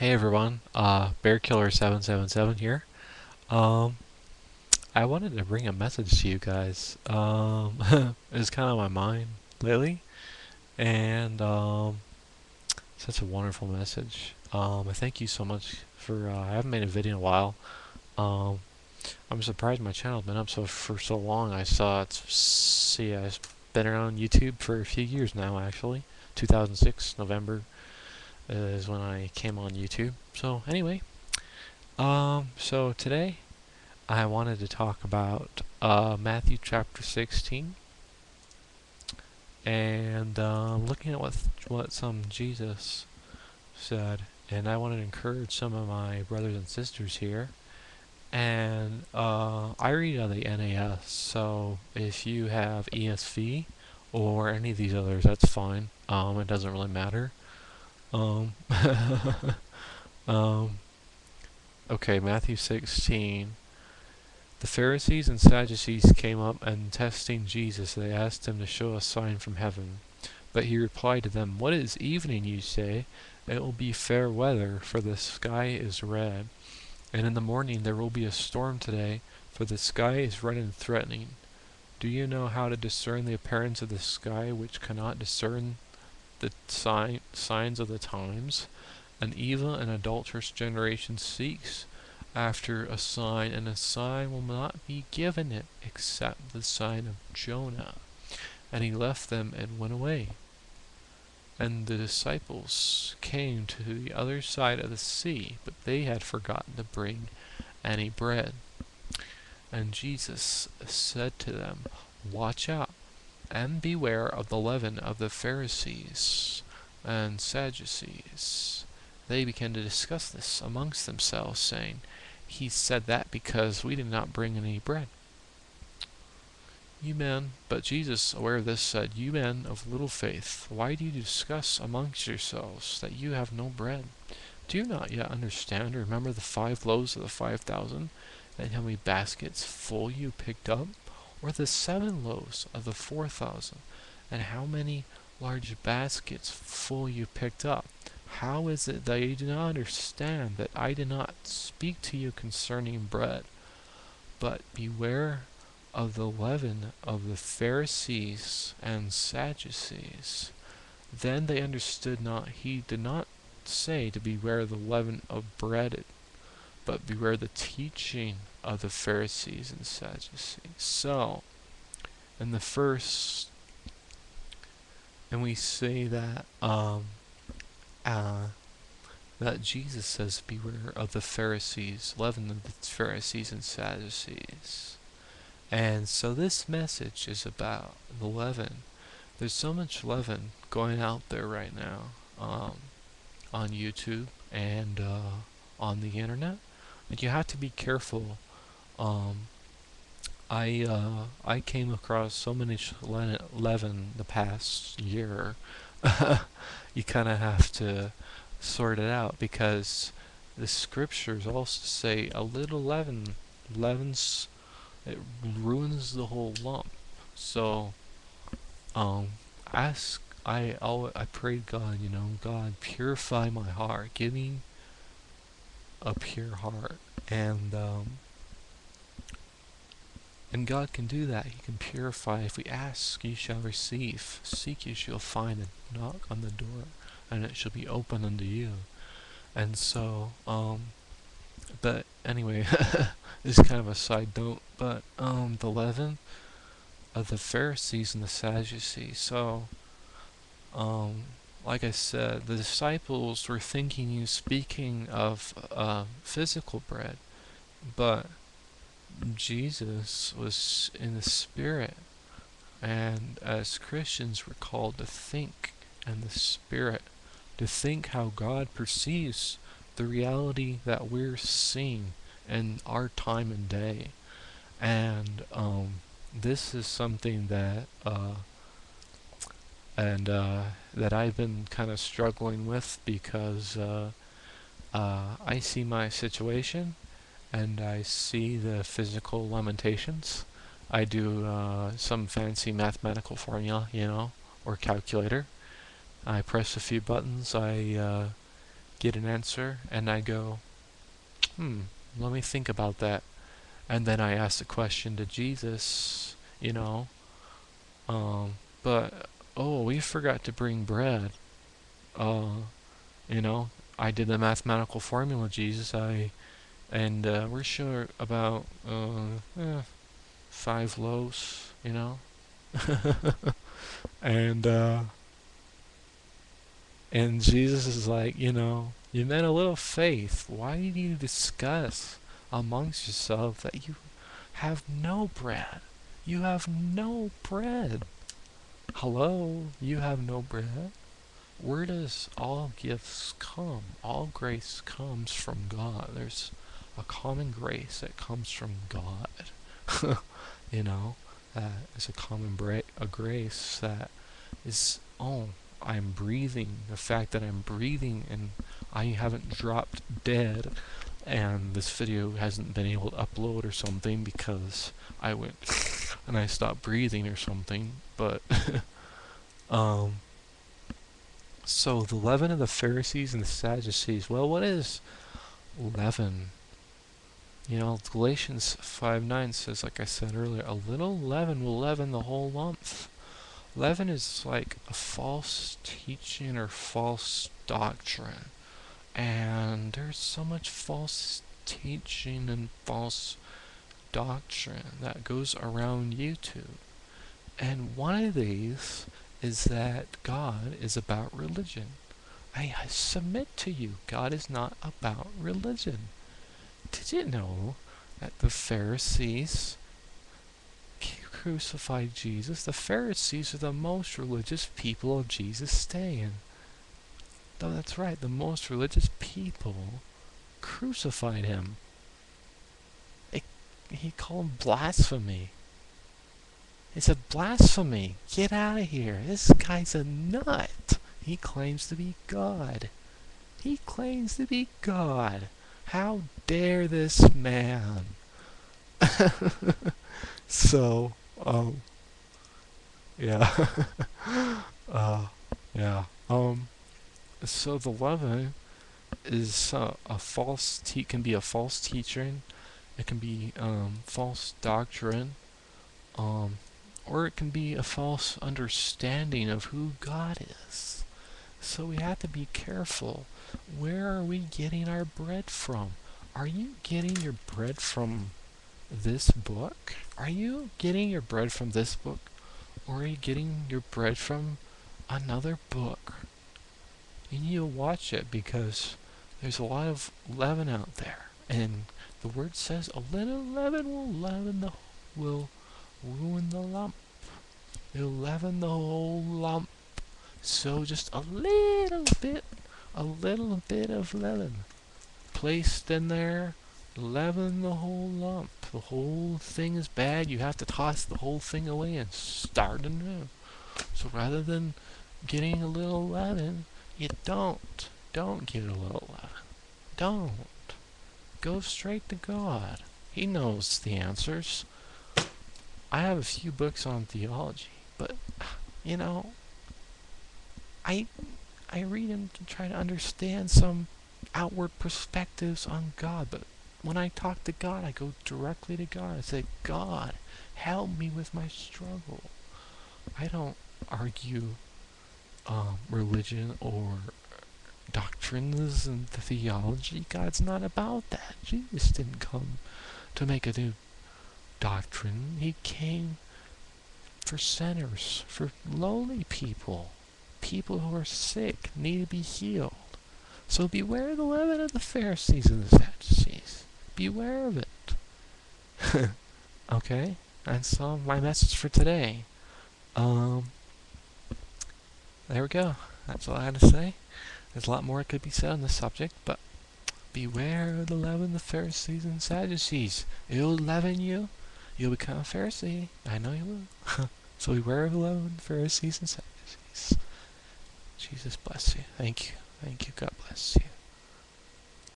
Hey everyone, BearKiller777 here. Um, I wanted to bring a message to you guys. It's kind of on my mind lately, and such a wonderful message. I thank you so much for. I haven't made a video in a while. Um, I'm surprised my channel's been up for so long. I saw I've been around YouTube for a few years now. Actually, 2006 November is when I came on YouTube. So anyway. So today I wanted to talk about Matthew chapter 16 and looking at what some Jesus said, and I want to encourage some of my brothers and sisters here. And I read out of the NAS, so if you have ESV or any of these others, that's fine. It doesn't really matter. Um, um, okay, Matthew 16. The Pharisees and Sadducees came up, and testing Jesus, they asked him to show a sign from heaven. But he replied to them, "What is evening, you say? It will be fair weather, for the sky is red. And in the morning there will be a storm today, for the sky is red and threatening. Do you know how to discern the appearance of the sky, which cannot discern the signs of the times? An evil and adulterous generation seeks after a sign, and a sign will not be given it except the sign of Jonah." And he left them and went away. And the disciples came to the other side of the sea, but they had forgotten to bring any bread. And Jesus said to them, "Watch out, and beware of the leaven of the Pharisees and Sadducees." They began to discuss this amongst themselves, saying, "He said that because we did not bring any bread." But Jesus, aware of this, said, "You men of little faith, why do you discuss amongst yourselves that you have no bread? Do you not yet understand or remember the 5 loaves of the 5,000, and how many baskets full you picked up? Or the 7 loaves of the 4,000, and how many large baskets full you picked up? How is it that you do not understand that I did not speak to you concerning bread? But beware of the leaven of the Pharisees and Sadducees." Then they understood not. He did not say to beware of the leaven of bread, but beware the teaching of the Pharisees and Sadducees. So, in the first, and we say that that Jesus says, "Beware of the Pharisees, leaven of the Pharisees and Sadducees." And so this message is about the leaven. There's so much leaven going out there right now, on YouTube and on the internet, and you have to be careful. Um, I came across so many leaven the past year. You kind of have to sort it out, because the scriptures also say a little leavens, it ruins the whole lump. So ask I prayed God, God, purify my heart, give me a pure heart, and God can do that. He can purify. If we ask, you shall receive. Seek, you shall find. And knock on the door, and it shall be open unto you. And so, but anyway, this is kind of a side note. But the leaven of the Pharisees and the Sadducees. So, like I said, the disciples were thinking he was speaking of physical bread, but Jesus was in the Spirit, and as Christians we're called to think in the Spirit, to think how God perceives the reality that we're seeing in our time and day. And this is something that that I've been kind of struggling with, because I see my situation and I see the physical limitations. I do some fancy mathematical formula, or calculator. I press a few buttons, I get an answer, and I go, let me think about that. And then I ask the question to Jesus, but, we forgot to bring bread. Uh, I did the mathematical formula, Jesus. We're sure about 5 loaves, and and Jesus is like, you meant a little faith. Why did you discuss amongst yourself that you have no bread? You have no bread. Hello, you have no bread? Where does all gifts come? All grace comes from God. There's a common grace that comes from God. That is a common a grace that is, I'm breathing. The fact that I'm breathing and I haven't dropped dead, and this video hasn't been able to upload or something because I went and I stopped breathing or something. But so the leaven of the Pharisees and the Sadducees. Well, what is leaven? Galatians 5:9 says, like I said earlier, a little leaven will leaven the whole lump. Leaven is like a false teaching or false doctrine. And there's so much false teaching and false doctrine that goes around YouTube. And one of these is that God is about religion. I submit to you, God is not about religion. Did you know that the Pharisees crucified Jesus? The Pharisees are the most religious people of Jesus' day. And no, that's right, the most religious people crucified him. He called blasphemy. It's a blasphemy. Get out of here. This guy's a nut. He claims to be God. He claims to be God. How dare this man? So, yeah. Yeah. So the leaven is a false can be a false teaching. It can be false doctrine. Or it can be a false understanding of who God is. So we have to be careful. Where are we getting our bread from? Are you getting your bread from this book? Are you getting your bread from this book? Or are you getting your bread from another book? You need to watch it because there's a lot of leaven out there. And the word says a little leaven will ruin the lump. It'll leaven the whole lump. So just a little bit of leaven placed in there, leaven the whole lump. The whole thing is bad. You have to toss the whole thing away and start anew. So rather than getting a little leaven, you don't get a little leaven. Don't. Go straight to God. He knows the answers. I have a few books on theology, but I read them to try to understand some outward perspectives on God. But when I talk to God, I go directly to God. I say, God, help me with my struggle. I don't argue religion or doctrines and theology. God's not about that. Jesus didn't come to make a new doctrine. He came for sinners, for lowly people who are sick, need to be healed. So beware the leaven of the Pharisees and the Sadducees. Beware of it. Okay? That's my message for today. There we go. That's all I had to say. There's a lot more that could be said on this subject, but beware of the leaven of the Pharisees and Sadducees. It'll leaven you. You'll become a Pharisee. I know you will. So beware of the leaven of the Pharisees and Sadducees. Jesus bless you. Thank you. Thank you. God bless you.